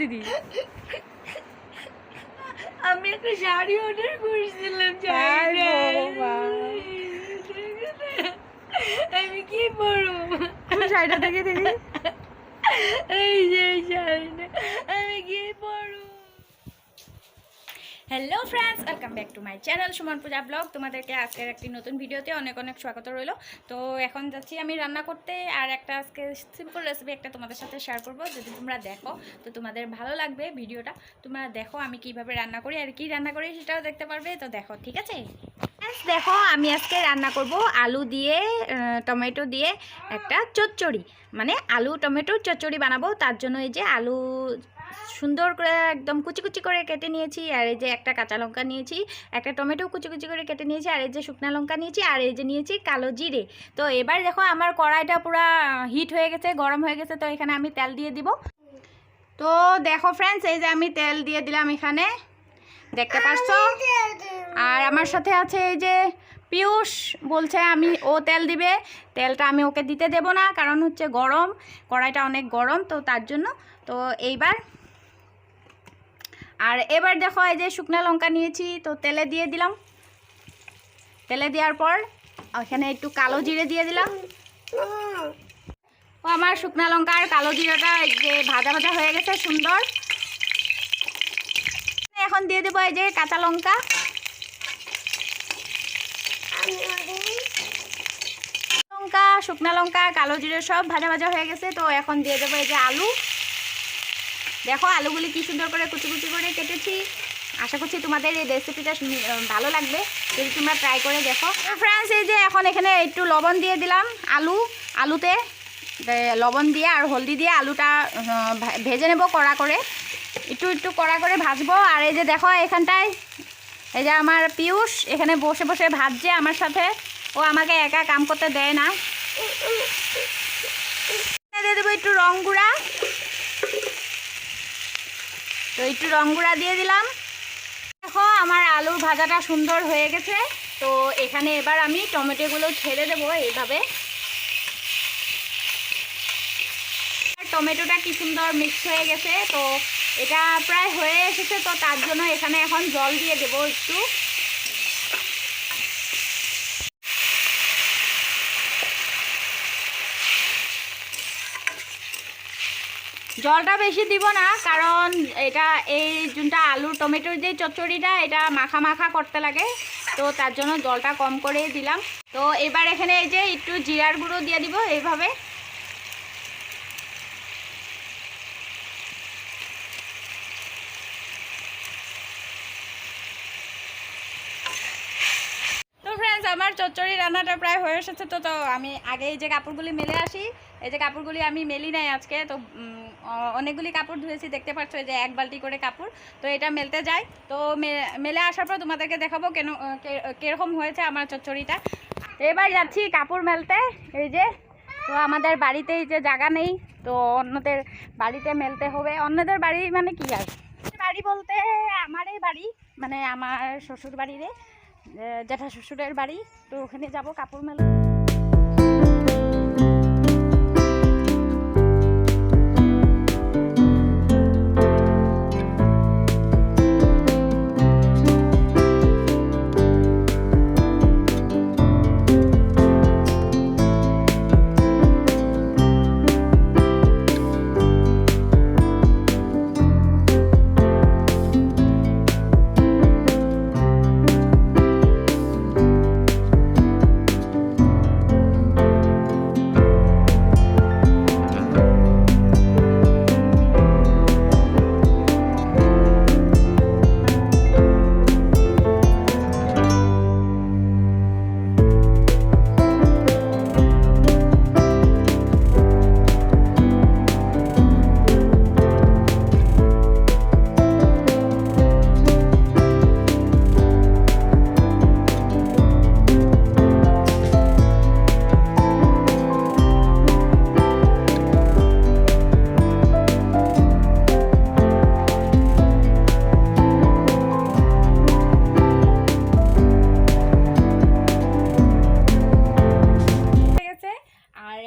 দিদি? আমি একটা শাড়ি অর্ডার করেছিলাম, আমি কি পরবো? শাড়িটা দেখে দিদি। এই যে শাড়িটা আমি কি পরবো? Hello friends, welcome back to my channel Suman Puja blog. তোমাদেরকে আজকের একটি নতুন ভিডিওতে অনেক অনেক স্বাগত রইল। তো এখন যাচ্ছি আমি রান্না করতে, আর একটা আজকে সিম্পল রেসিপি একটা তোমাদের সাথে শেয়ার করব। যদি তোমরা দেখো তো তোমাদের ভালো লাগবে ভিডিওটা। তোমরা দেখো আমি কিভাবে রান্না করি, আর কি রান্না করি সেটাও দেখতে পারবে। তো দেখো, ঠিক আছে? দেখো, আমি আজকে রান্না করব আলু দিয়ে টমেটো দিয়ে একটা চচ্চড়ি, মানে আলু টমেটো চচ্চড়ি বানাবো। তার জন্য এই যে আলু সুন্দর করে একদম কুচি কুচি করে কেটে নিয়েছি, আর এই যে একটা কাঁচা লঙ্কা নিয়েছি, একটা টমেটো কুচি কুচি করে কেটে নিয়েছি, আর এই যে শুকনা লঙ্কা নিয়েছি, আর এই যে নিয়েছি কালো জিরে। তো এবার দেখো আমার কড়াইটা পুরো হিট হয়ে গেছে, গরম হয়ে গেছে। তো এখানে আমি তেল দিয়ে দিব। তো দেখো ফ্রেন্ডস, এই যে আমি তেল দিয়ে দিলাম এখানে, দেখতে পাচ্ছ। আর আমার সাথে আছে এই যে পিয়ুষ, বলছে ও তেল দিবে। তেলটা আমি ওকে দিতে দেব না, কারণ হচ্ছে গরম, কড়াইটা অনেক গরম, তো তার জন্য। তো এবার দেখো এই যে শুকনো লঙ্কা নিয়েছি, তো তেলে দিয়ে দিলাম। তেলে দেওয়ার পর এখানে একটু কালো জিরে দিয়ে দিলাম। ও আমার শুকনো লঙ্কা আর কালো জিরাটা যে ভাজা ভাজা হয়ে গেছে সুন্দর। এখন দিয়ে দেবো এই যে কাঁচা লঙ্কা, শুকনা লঙ্কা, কালো জিরে সব ভাজা ভাজা হয়ে গেছে। তো এখন দিয়ে দেবো এই যে আলু। দেখো আলুগুলি কি সুন্দর করে কুচি কুচি করে কেটেছি। আশা করছি তোমাদের এই রেসিপিটা ভালো লাগবে, যদি তোমরা ট্রাই করে দেখো। ফ্রেন্ডস, এই যে এখন এখানে একটু লবণ দিয়ে দিলাম আলুতে লবণ দিয়ে আর হলদি দিয়ে আলুটা ভেজে নেব কড়া করে, একটু কড়া করে ভাজবো। আর এই যে দেখো এখানটায় এই যে আমার পিয়ুষ এখানে বসে বসে ভাজছে আমার সাথে, ও আমাকে একা কাম করতে দেয় না। দিয়ে দেবো একটু রং গুঁড়া, তো একটু রং গুঁড়া দিয়ে দিলাম। দেখো আমার আলুর ভাজাটা সুন্দর হয়ে গেছে। তো এখানে এবার আমি টমেটোগুলো ছেড়ে দেবো এইভাবে। টমেটোটা কি সুন্দর মিক্স হয়ে গেছে, তো এটা প্রায় হয়ে এসেছে। তো তার জন্য এখানে এখন জল দিয়ে দেবো একটু। জলটা বেশি দিব না, কারণ এটা এই যোনটা আলু টমেটোর যে চচ্চড়িটা, এটা মাখা মাখা করতে লাগে, তো তার জন্য জলটা কম করে দিলাম। তো এবার এখানে এই যে একটু জিরার গুঁড়ো দিয়ে দিব এইভাবে। তো ফ্রেন্ডস, আমার চচ্চড়ি রান্নাটা প্রায় হয়ে এসেছে। তো আমি আগে এই যে কাপড়গুলি মেলে আসি। এই যে কাপড়গুলি আমি মেলি নাই আজকে, তো অনেকগুলি কাপড় ধুয়েছি, দেখতে পাচ্ছ এই যে এক বালতি করে কাপড়। তো এটা মেলতে যাই, তো মেলে আসার পর তোমাদেরকে দেখাবো কীরকম হয়েছে আমার চচ্চড়িটা। এবার যাচ্ছি কাপড় মেলতে। এই যে, তো আমাদের বাড়িতে এই যে জায়গা নেই, তো অন্যদের বাড়িতে মেলতে হবে। অন্যদের বাড়ি মানে কি আর বাড়ি বলতে আমারই বাড়ি, মানে আমার শ্বশুর বাড়িরে, জ্যাঠা শ্বশুরের বাড়ি। তো ওখানে যাব কাপড় মেলা।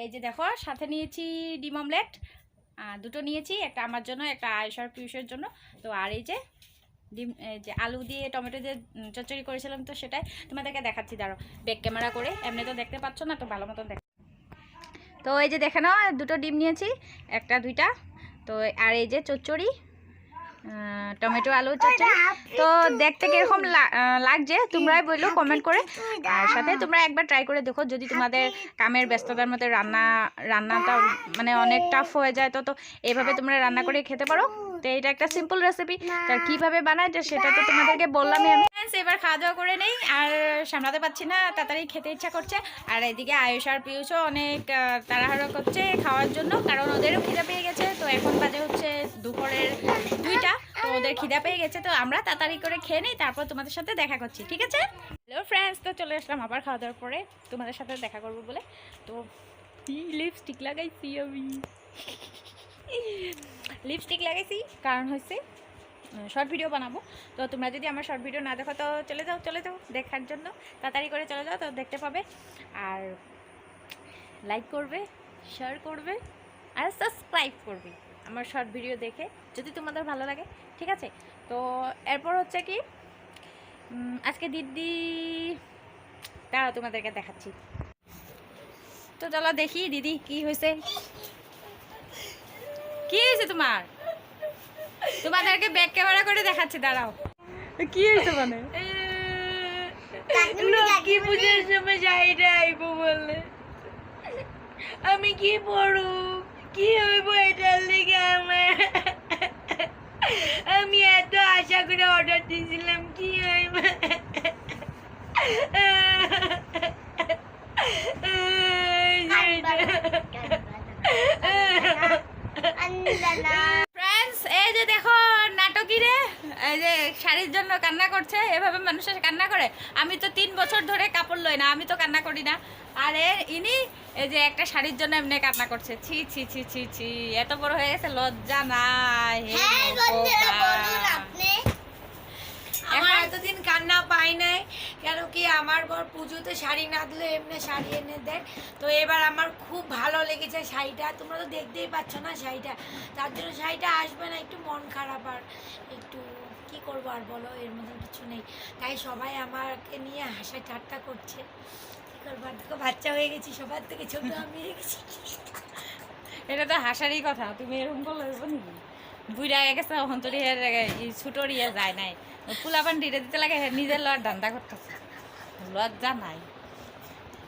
এই যে দেখো সাথে নিয়েছি ডিম অমলেট, দুটো নিয়েছি, একটা আমার জন্য, একটা আয়েশার পিউষের জন্য। তো আর এই যে ডিম, যে আলু দিয়ে টমেটো দিয়ে চচ্চড়ি করেছিলাম, তো সেটাই তোমাদেরকে দেখাচ্ছি। দাঁড়ো ব্যাক ক্যামেরা করে, এমনি তো দেখতে পাচ্ছ না, তো ভালো মতন দেখ। তো এই যে দেখে নাও, দুটো ডিম নিয়েছি, একটা দুইটা। তো আর এই যে চচ্চড়ি, টমেটো আলু চচ্চড়ি। তো দেখতে কিরকম লাগছে তোমরাই বললো কমেন্ট করে। আর সাথে তোমরা একবার ট্রাই করে দেখো, যদি তোমাদের কামের ব্যস্ততার মধ্যে রান্নাটা মানে অনেক টাফ হয়ে যায়, তো এইভাবে তোমরা রান্না করে খেতে পারো। তো এটা একটা সিম্পল রেসিপি, তার কীভাবে বানায় সেটা তো তোমাদেরকে বললামই আমি। এবার খাওয়া দাওয়া করে নেই, আর সামলাতে পারছি না, তাড়াতাড়ি খেতে ইচ্ছা করছে। আর এদিকে আয়ুষ আর পিয়ুষও অনেক তাড়াহুড়ো করছে খাওয়ার জন্য, কারণ ওদেরও খিদা পেয়ে গেছে। তো এখন বাজে হচ্ছে দুপুরের 2টা, তো ওদের খিদা পেয়ে গেছে। তো আমরা তাড়াতাড়ি করে খেয়ে নিই, তারপর তোমাদের সাথে দেখা করছি, ঠিক আছে? হ্যালো ফ্রেন্ডস, তো চলে আসলাম আবার খাওয়া দাওয়ার পরে তোমাদের সাথে দেখা করবো বলে। তো লিপস্টিক লাগাইছি আমি, লিপস্টিক লাগাইছি কারণ হচ্ছে শর্ট ভিডিও বানাবো। তো তোমরা যদি আমার শর্ট ভিডিও না দেখো তো চলে যাও দেখার জন্য, তাড়াতাড়ি করে চলে যাও, তো দেখতে পাবে। আর লাইক করবে, শেয়ার করবে, আর সাবস্ক্রাইব করবে আমার শর্ট ভিডিও দেখে, যদি তোমাদের ভালো লাগে, ঠিক আছে? তো এরপর হচ্ছে কি, আজকে দিদি তারা তোমাদেরকে দেখাচ্ছি। তো চলো দেখি দিদি কি হয়েছে, কি হয়েছে তোমাদেরকে ব্যাক ক্যামেরা করে দেখাচ্ছি, দাঁড়াও। কি হয়েছে মানে কি পুজোর সময় শাড়িটা আইবো বলে আমি কি পড়ু, কি হইব এটার লেগে আমার। আমি এত আশা করে অর্ডার দিয়েছিলাম, কি হইব। ফ্রেন্ডস, এই যে দেখো নাটকি রে, এই যে শাড়ির জন্য কান্না করছে। এভাবে মানুষের কান্না করে? আমি তো 3 বছর ধরে কাপড় লই না, আমি তো কান্না করি না। আরে ইনি এই যে একটা শাড়ির জন্য এমনি কান্না করছে। ছি ছি ছি ছি ছি, এত বড় হয়ে গেছে, লজ্জা নাই। আমার এতদিন কান্না পাই নাই, কেন কি আমার বর পুজোতে শাড়ি না দিলে এমনি শাড়ি এনে দেয়। তো এবার আমার খুব ভালো লেগেছে শাড়িটা, তোমরা তো দেখতেই পাচ্ছ না শাড়িটা, তার জন্য শাড়িটা আসবে না, একটু মন খারাপ। আর একটু কি করবো আর বলো, এর মধ্যে কিছু নেই। তাই সবাই আমাকে নিয়ে হাসা ঠাট্টা করছে, কি করবো। আর দেখো বাচ্চা হয়ে গেছি, সবার থেকে ছোট আমি হয়ে গেছি। এটা তো হাসারই কথা, তুমি এরকম করলে হইব নাকি? বুড়া হয়ে গেছে, অন্তরি ছুটরিয়ে যায় নাই, ফুলাপান ডিরে দিতে লাগে, নিজের লড় ধান্দা করতেছে, লজ্জা নাই।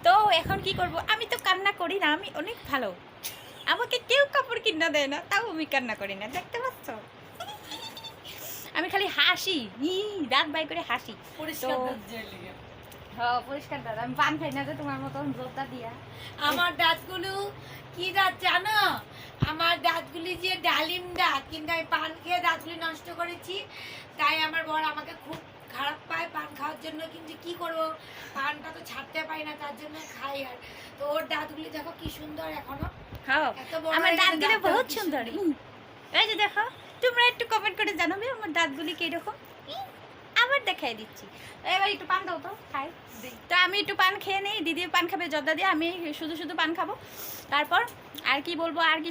তো এখন কি করব, আমি তো কান্না করি না, আমি অনেক ভালো। আমাকে কেউ কাপড় কিনা দেয় না, তাও আমি কান্না করি না, দেখতে পাচ্ছ? আমি খালি হাসি, দাঁত বাই করে হাসি। হ্যাঁ পরিষ্কার দাঁত, আমি পান খাই না যে তোমার মতন জোরটা দিয়া। আমার দাঁতগুলো কি দাঁত জানো? আমার দাঁতগুলি যে ডালিম দাঁত, কিন্তু আমি পান খেয়ে দাঁতগুলি নষ্ট করেছি। তাই আমার বর আমাকে খুব খারাপ পায় পান খাওয়ার জন্য, কিন্তু কি করব, পানটা তো ছাড়তে পারি না, তার জন্য খাই। আর তো ওর দাঁতগুলি দেখো কি সুন্দর এখনো। হ্যাঁ আমার দাঁতগুলো বহুত সুন্দর। এই যে দেখো, তোমরা একটু কমেন্ট করে জানাবে আমার দাঁতগুলি কিরকম। আবার দেখাই দিচ্ছি, এবার একটু পান দাও তো খাই। তো আমি একটু পান খেয়ে নিই, দিদি পান খাবে জর্দা দিয়ে, আমি শুধু পান খাবো। তারপর আর কি বলবো, আর কি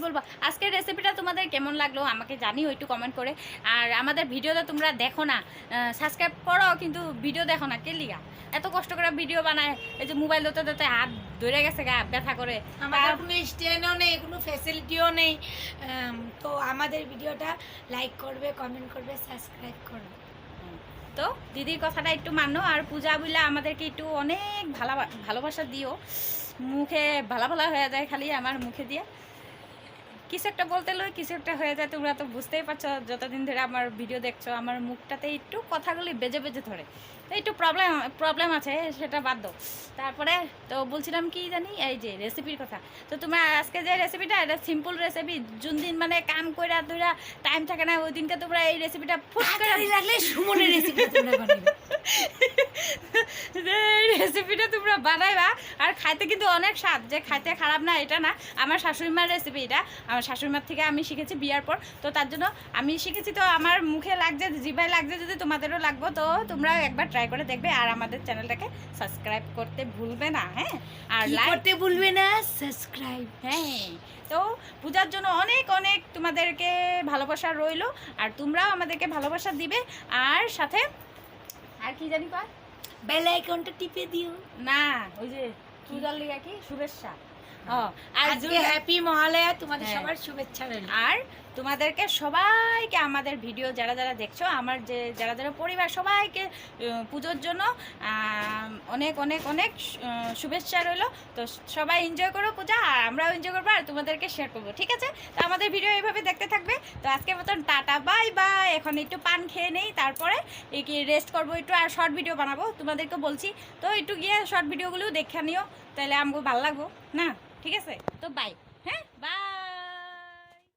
বলবো, আজকের রেসিপিটা তোমাদের কেমন লাগলো আমাকে জানিও একটু কমেন্ট করে। আর আমাদের ভিডিওটা তোমরা দেখো না, সাবস্ক্রাইব করো, কিন্তু ভিডিও দেখো না, কে লিগা? এত কষ্ট করে ভিডিও বানায়, এই যে মোবাইল ধরতে হাত ধরে গেছে, গা ব্যথা করে। আমার কোনো স্ট্যান্ডও নেই, কোনো ফ্যাসিলিটিও নেই। তো আমাদের ভিডিওটা লাইক করবে, কমেন্ট করবে, সাবস্ক্রাইব করবে। তো দিদির কথাটা একটু মানো, আর পূজা বুঝলে আমাদেরকে একটু অনেক ভালোবাসা দিও। মুখে ভালো হয়ে যায় খালি আমার মুখে দিয়ে, কিছু একটা বলতে লই কিছু একটা হয়ে যায়। তোমরা তো বুঝতেই পারছো, যতদিন ধরে আমার ভিডিও দেখছো, আমার মুখটাতে একটু কথাগুলি বেজে ধরে, তো একটু প্রবলেম আছে, সেটা বাদ দাও। তারপরে তো বলছিলাম কি জানি, এই যে রেসিপির কথা। তো তোমার আজকে যে রেসিপিটা, এটা সিম্পল রেসিপি। যোন দিন মানে কাম কইরা ধরা টাইম থাকে না, ওই দিনকে তোমরা এই রেসিপিটা ফুট করে লাগলে সুমনের রেসিপি তোমরা বানাবে। এই রেসিপিটা তোমরা বানাইবা, আর খাইতে কিন্তু অনেক স্বাদ, যে খাইতে খারাপ না এটা না। আমার শাশুড়ি মার রেসিপি এটা, আমার শাশুড়িমার থেকে আমি শিখেছি বিয়ার পর। তো তার জন্য আমি শিখেছি, তো আমার মুখে লাগছে, জিভায় লাগছে, যদি তোমাদেরও লাগবো তো তোমরা একবার ট্রাই করে দেখবে। আর আমাদের চ্যানেলটাকে সাবস্ক্রাইব করতে ভুলবে না, হ্যাঁ, আর কি লাইক করতে ভুলবে না, সাবস্ক্রাইব। হ্যাঁ। তো পূজার জন্য অনেক অনেক তোমাদেরকে ভালোবাসা রইলো, আর তোমরাও আমাদেরকে ভালোবাসা দিবে। আর সাথে আর কি জানি কয়, বেল আইকনটা টিপে দিও। না ওই যে পূজার লিগা কি শুভেচ্ছা। আর আজকে হ্যাপি মহালয়া, তোমাদের হ্যাঁ। সবার শুভেচ্ছা রইল। আর তোমাদেরকে সবাইকে, আমাদের ভিডিও যারা যারা দেখছো, আমার যে যারা যারা পরিবার, সবাইকে পুজোর জন্য অনেক অনেক অনেক শুভেচ্ছা রইলো। তো সবাই এনজয় করো পূজা, আর আমরাও এনজয় করবো, আর তোমাদেরকে শেয়ার করবো, ঠিক আছে? তো আমাদের ভিডিও এইভাবে দেখতে থাকবে। তো আজকের মতন টাটা, বাই বাই। এখন একটু পান খেয়ে নেই, তারপরে কি রেস্ট করবো একটু, আর শর্ট ভিডিও বানাবো তোমাদেরকে বলছি। তো একটু গিয়ে শর্ট ভিডিওগুলো দেখে নিও, তাহলে আমাকে ভালো লাগবো না, ঠিক আছে? তো বাই, হ্যাঁ, বাই।